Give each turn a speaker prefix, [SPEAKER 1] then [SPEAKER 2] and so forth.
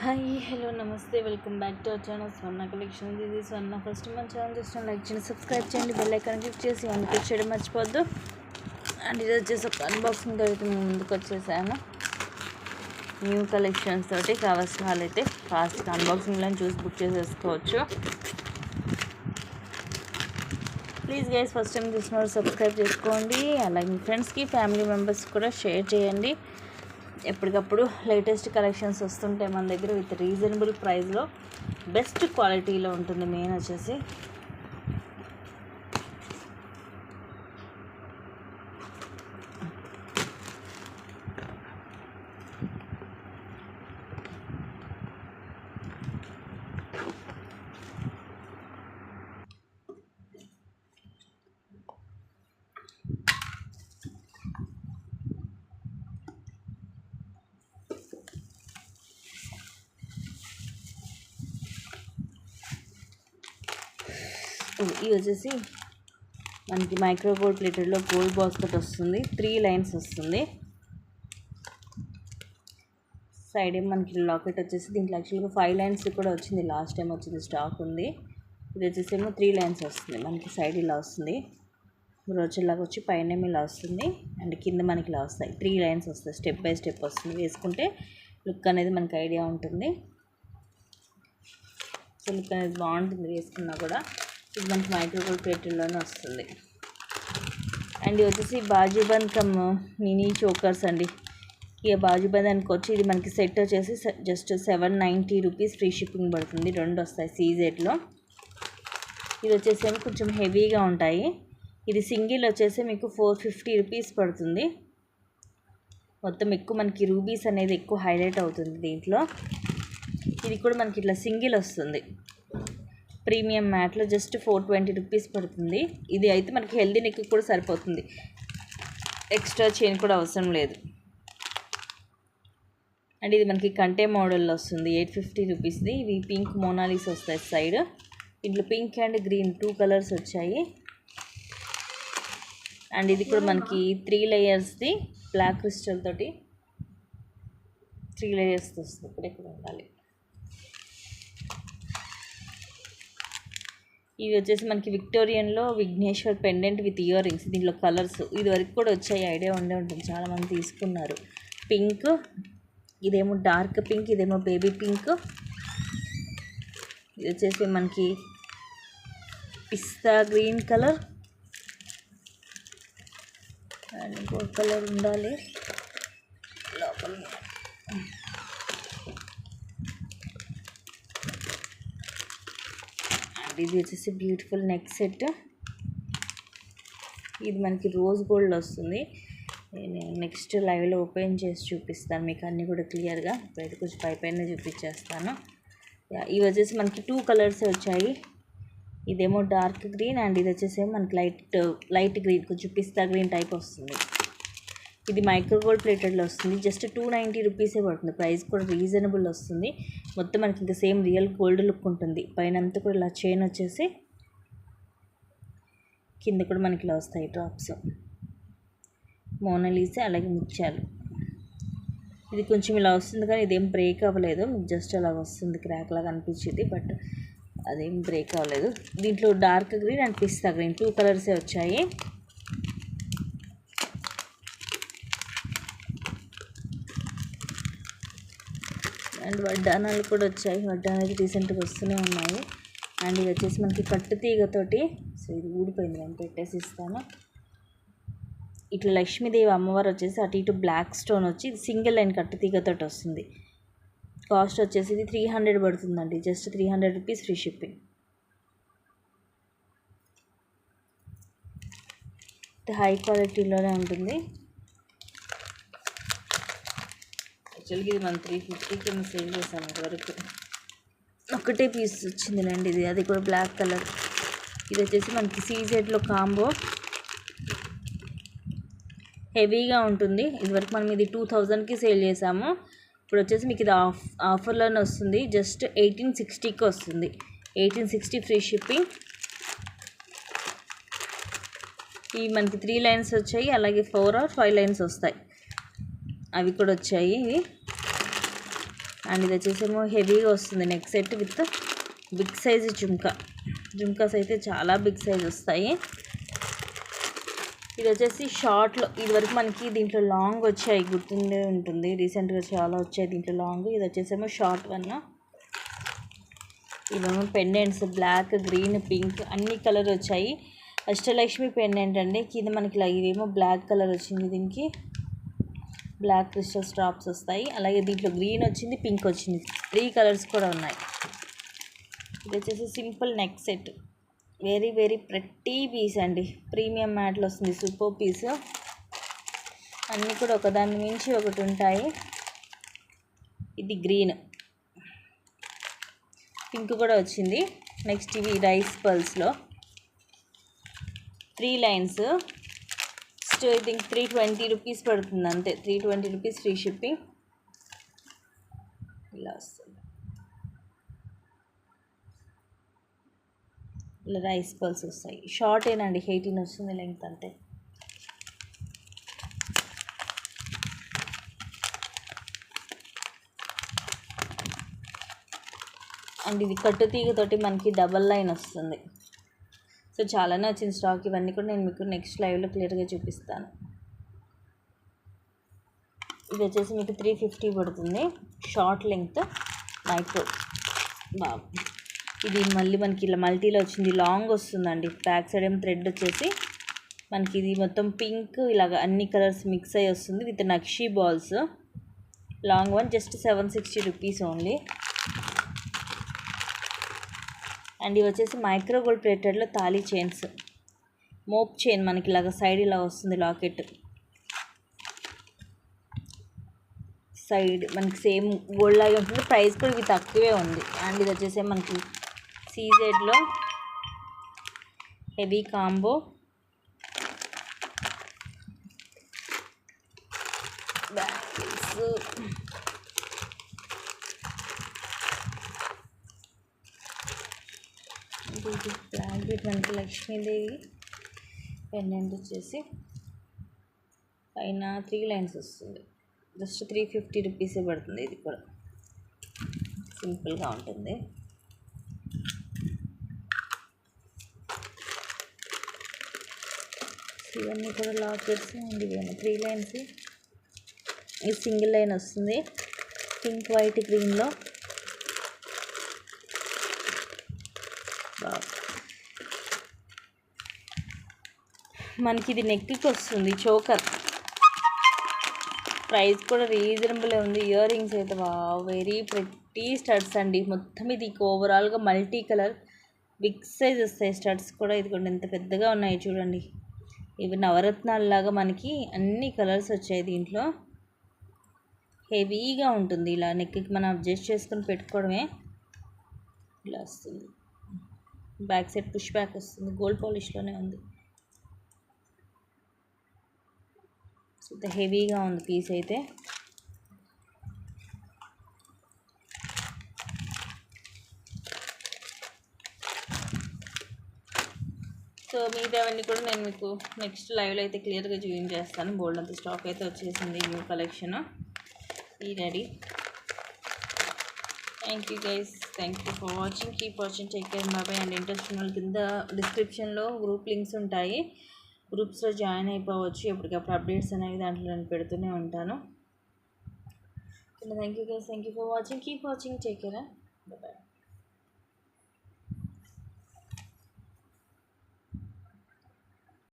[SPEAKER 1] Hi hello నమస్తే welcome back to our channel Swarna collection. ఇది స్వర్ణ. First మన channel చూసిన లైక్ చేయండి, సబ్స్క్రైబ్ చేయండి, బెల్ ఐకాన్ క్లిక్ చేసి అన్ని క్లిక్ చేయడం మర్చిపోద్దు. అండ్ ఇది వచ్చేసి ఒక అన్బాక్సింగ్ తోటి మేము ముందుకు వచ్చేసాను న్యూ కలెక్షన్స్ తోటి. కావాల్సిన వాళ్ళైతే ఫాస్ట్గా అన్బాక్సింగ్లో చూసి బుక్ చేసేసుకోవచ్చు. ప్లీజ్ గైస్, ఫస్ట్ టైం చూసిన వాళ్ళు సబ్స్క్రైబ్ చేసుకోండి. అలాగే మీ ఫ్రెండ్స్కి ఫ్యామిలీ మెంబర్స్ కూడా షేర్ చేయండి. ఎప్పటికప్పుడు లేటెస్ట్ కలెక్షన్స్ వస్తుంటాయి మన దగ్గర విత్ రీజనబుల్ ప్రైస్లో, బెస్ట్ క్వాలిటీలో ఉంటుంది. మెయిన్ వచ్చేసి ఇది వచ్చేసి మనకి మైక్రో గోల్డ్ ప్లేటెడ్లో గోల్డ్ బాక్స్ తోటి వస్తుంది. 3 లైన్స్ వస్తుంది. సైడ్ ఏమో మనకి లాకెట్ వచ్చేసి దీంట్లో యాక్చువల్గా 5 లైన్స్ కూడా వచ్చింది. లాస్ట్ టైం వచ్చింది, స్టాక్ ఉంది. ఇది వచ్చేసి ఏమో 3 లైన్స్ వస్తుంది. మనకి సైడ్ ఇలా వస్తుంది, బ్రోచర్లాగా వచ్చి పైన ఇలా వస్తుంది, అండ్ కింద మనకి ఇలా వస్తాయి. 3 లైన్స్ వస్తాయి, స్టెప్ బై స్టెప్ వస్తుంది. వేసుకుంటే లుక్ అనేది మనకి ఐడియా ఉంటుంది. సో లుక్ అనేది బాగుంటుంది వేసుకున్నా కూడా. ఇది మనకి మైక్రో గోల్డ్ ప్లేటెడ్లోనే వస్తుంది. అండ్ ఇది వచ్చేసి బాజుబంద్ కమ్ మినీ చోకర్స్ అండి. ఇక బాజుబందానికి వచ్చి ఇది మనకి సెట్ వచ్చేసి జస్ట్ 790 రూపీస్ ఫ్రీ షిప్పింగ్ పడుతుంది. 2 వస్తాయి సీజెడ్లో. ఇది వచ్చేసి కొంచెం హెవీగా ఉంటాయి. ఇది సింగిల్ వచ్చేసి మీకు 450 రూపీస్ పడుతుంది. మొత్తం ఎక్కువ మనకి రూబీస్ అనేది ఎక్కువ హైలైట్ అవుతుంది దీంట్లో. ఇది కూడా మనకి ఇట్లా సింగిల్ వస్తుంది. ప్రీమియం మ్యాట్లో జస్ట్ 420 రూపీస్ పడుతుంది. ఇది అయితే మనకి హెల్దీ నెక్ కూడా సరిపోతుంది, ఎక్స్ట్రా చైన్ కూడా అవసరం లేదు. అండ్ ఇది మనకి కంటే మోడల్లో వస్తుంది. 850 రూపీస్ది. ఇవి పింక్ మోనాలిస్ వస్తాయి సైడ్. ఇంట్లో పింక్ అండ్ గ్రీన్ 2 కలర్స్ వచ్చాయి. అండ్ ఇది కూడా మనకి 3 లేయర్స్ది బ్లాక్ క్రిస్టల్ తోటి 3 లేయర్స్ వస్తుంది. ఇప్పుడు ఇక్కడ ఉండాలి. ఇవి వచ్చేసి మనకి విక్టోరియన్లో Vighneshwar pendant with earrings. దీంట్లో కలర్స్ ఇది వరకు కూడా వచ్చాయి, ఐడియా ఉండే ఉంటుంది, చాలామంది తీసుకున్నారు. పింక్, ఇదేమో డార్క్ పింక్, ఇదేమో బేబీ పింక్, ఇది వచ్చేసి మనకి పిస్తా గ్రీన్ కలర్, అండ్ ఇంకో కలర్ ఉండాలి లోపల. ఇది వచ్చేసి బ్యూటిఫుల్ నెక్ సెట్. ఇది మనకి రోజ్ గోల్డ్ వస్తుంది. నేను నెక్స్ట్ లైవ్లో ఓపెన్ చేసి చూపిస్తాను మీకు అన్నీ కూడా క్లియర్గా. ఇప్పుడైతే కొంచెం పైన చూపించేస్తాను. ఇవి వచ్చేసి మనకి 2 కలర్స్ వచ్చాయి. ఇదేమో డార్క్ గ్రీన్, అండ్ ఇది వచ్చేసి మనకి లైట్ గ్రీన్, కొంచెం పిస్తా గ్రీన్ టైప్ వస్తుంది. ఇది మైక్రో గోల్డ్ ప్లేటెడ్లో వస్తుంది. జస్ట్ 290 రూపీసే పడుతుంది. ప్రైస్ కూడా రీజనబుల్ వస్తుంది. మొత్తం మనకి ఇంకా సేమ్ రియల్ గోల్డ్ లుక్ ఉంటుంది. పైన అంతా కూడా ఇలా చైన్ వచ్చేసి కింద కూడా మనకి ఇలా వస్తాయి డ్రాప్స్, మోనాలిసా, అలాగే ముత్యాలు. ఇది కొంచెం ఇలా వస్తుంది కానీ ఇదేం బ్రేక్ అవ్వలేదు, జస్ట్ అలా వస్తుంది, క్రాక్ లాగా అనిపించింది, బట్ అదేం బ్రేక్ అవ్వలేదు. దీంట్లో dark green and pista green 2 కలర్సే వచ్చాయి. అండ్ వడ్డానాలు కూడా వచ్చాయి. వడ్డానాలు రీసెంట్గా వస్తూనే ఉన్నాయి. అండ్ ఇది వచ్చేసి మనకి కట్టు తీగతోటి, సో ఇది ఊడిపోయింది, నేను పెట్టేసి ఇస్తాను. ఇట్లా లక్ష్మీదేవి అమ్మవారు వచ్చేసి అటు ఇటు బ్లాక్ స్టోన్ వచ్చి ఇది సింగిల్ లైన్ కట్టు తీగతోటి వస్తుంది. కాస్ట్ వచ్చేసి ఇది 300 పడుతుందండి. Just 300 rupees free shipping. High క్వాలిటీలోనే ఉంటుంది. యాక్చువల్గా ఇది మనం 350కి సేల్ చేసాము ఇంతవరకు. ఒకటే పీస్ వచ్చిందిలేండి ఇది, అది కూడా బ్లాక్ కలర్. ఇది వచ్చేసి మనకి సీజెడ్లో కాంబో హెవీగా ఉంటుంది. ఇదివరకు మనం ఇది 2000కి సేల్ చేసాము. ఇప్పుడు వచ్చేసి మీకు ఇది ఆఫర్లోనే వస్తుంది. జస్ట్ 1860కి వస్తుంది. 1860 ఫ్రీ షిప్పింగ్. ఈ మనకి 3 లైన్స్ వచ్చాయి, అలాగే 4 or 5 లైన్స్ వస్తాయి, అవి కూడా వచ్చాయి. అండ్ ఇది వచ్చేసేమో హెవీగా వస్తుంది neck set with big size jhumkas అయితే చాలా బిగ్ సైజ్ వస్తాయి. ఇది వచ్చేసి షార్ట్లో, ఇది వరకు మనకి దీంట్లో లాంగ్ వచ్చాయి, గుర్తుండే ఉంటుంది, రీసెంట్గా చాలా వచ్చాయి దీంట్లో లాంగ్. ఇది వచ్చేసేమో షార్ట్ వన్. ఇవేమో పెండెంట్స్ బ్లాక్, గ్రీన్, పింక్ అన్ని కలర్ వచ్చాయి. అష్టలక్ష్మి పెండెంట్ అండి. కింద మనకి ఇవేమో బ్లాక్ కలర్ వచ్చింది, దీనికి బ్లాక్ క్రిస్టల్ స్ట్రాప్స్ వస్తాయి. అలాగే దీంట్లో గ్రీన్ వచ్చింది, పింక్ వచ్చింది, 3 కలర్స్ కూడా ఉన్నాయి. ఇది వచ్చేసి simple neck set, very very pretty piece అండి. ప్రీమియం మ్యాట్లో వస్తుంది, సూపర్ పీస్. అన్నీ కూడా ఒకదాని మించి ఒకటి ఉంటాయి. ఇది గ్రీన్, పింక్ కూడా వచ్చింది. నెక్స్ట్ ఇవి రైస్ పల్స్లో 3 లైన్స్. ఐ థింక్ 320 రూపీస్ పడుతుంది అంతే, 320 రూపీస్ ఫ్రీ షిప్పింగ్. ఇలా వస్తుంది, ఇలా రైస్ పల్స్ వస్తాయి. షార్ట్ ఏనండి, 18 వస్తుంది లెంగ్త్ అంతే. అండ్ ఇది కట్టు తీగతోటి మనకి డబల్ లైన్ వస్తుంది. సో చాలానే వచ్చింది స్టాక్. ఇవన్నీ కూడా నేను మీకు నెక్స్ట్ లైవ్లో క్లియర్గా చూపిస్తాను. ఇది వచ్చేసి మీకు 350 పడుతుంది, షార్ట్ లెంగ్త్ మైక్రో. బాగా ఇది మళ్ళీ మనకి ఇలా మల్టీలో వచ్చింది, లాంగ్ వస్తుందండి. బ్యాక్ సైడ్ ఏమో థ్రెడ్ వచ్చేసి మనకి ఇది మొత్తం పింక్ ఇలాగ అన్ని కలర్స్ మిక్స్ అయ్యి వస్తుంది with nakshi balls. Long one just 760 rupees only. And ఇవి వచ్చేసి మైక్రో గోల్డ్ ప్లేటెడ్లో తాళీ చైన్స్, మోప్ చైన్ మనకి ఇలాగ సైడ్ ఇలా వస్తుంది, లాకెట్ సైడ్ మనకి సేమ్ గోల్డ్ లాగే ఉంటుంది. ప్రైస్ కూడా ఇవి తక్కువే ఉంది. అండ్ ఇది వచ్చేసి మనకి సీజెడ్లో హెవీ కాంబో, బ్యాగ్స్, బ్లాంకెట్ మనకి లక్ష్మీదేవి పెండెంట్ వచ్చేసి పైన 3 లైన్స్ వస్తుంది, జస్ట్ 350 రూపీసే పడుతుంది. ఇది కూడా సింపుల్గా ఉంటుంది. ఇవన్నీ కూడా లాకెట్స్ అండ్ ఇవేమో 3 లైన్స్. ఇది సింగిల్ లైన్ వస్తుంది, పింక్ వైట్ గ్రీన్లో. మనకి ఇది నెక్కి వస్తుంది, చోకర్. ప్రైస్ కూడా రీజనబుల్ ఉంది. ఇయర్ రింగ్స్ అయితే వెరీ ప్రెట్టీ స్టడ్స్ అండి. మొత్తం ఇది ఓవరాల్గా మల్టీ కలర్ బిగ్ సైజ్ వస్తాయి స్టడ్స్ కూడా. ఇది కూడా ఎంత పెద్దగా ఉన్నాయి చూడండి. ఇవి నవరత్నాలలాగా మనకి అన్ని కలర్స్ వచ్చాయి దీంట్లో. హెవీగా ఉంటుంది, ఇలా నెక్కి మనం అడ్జస్ట్ చేసుకొని పెట్టుకోవడమే. ఇలా వస్తుంది, బ్యాక్ సైడ్ పుష్ బ్యాక్ వస్తుంది, గోల్డ్ పాలిష్లోనే ఉంది. ఇంత హెవీగా ఉంది పీస్ అయితే. సో మిగతావన్నీ కూడా నేను మీకు నెక్స్ట్ లైవ్లో అయితే క్లియర్గా చూపించేస్తాను. చేస్తాను. బోల్డ్ అంత స్టాక్ అయితే వచ్చేసింది, న్యూ కలెక్షన్ ఈ ready. Thank you guys, thank you for watching. Keep watching, take care, బాబాయ్. అండ్ ఇంట్రెస్ట్ ఉన్న కింద డిస్క్రిప్షన్లో గ్రూప్ లింక్స్ ఉంటాయి, గ్రూప్స్లో జాయిన్ అయిపోవచ్చు. ఎప్పటికప్పుడు అప్డేట్స్ అనేవి దాంట్లో నేను పెడుతూనే ఉంటాను. Thank you guys, thank you for watching. Keep watching, take care, bye.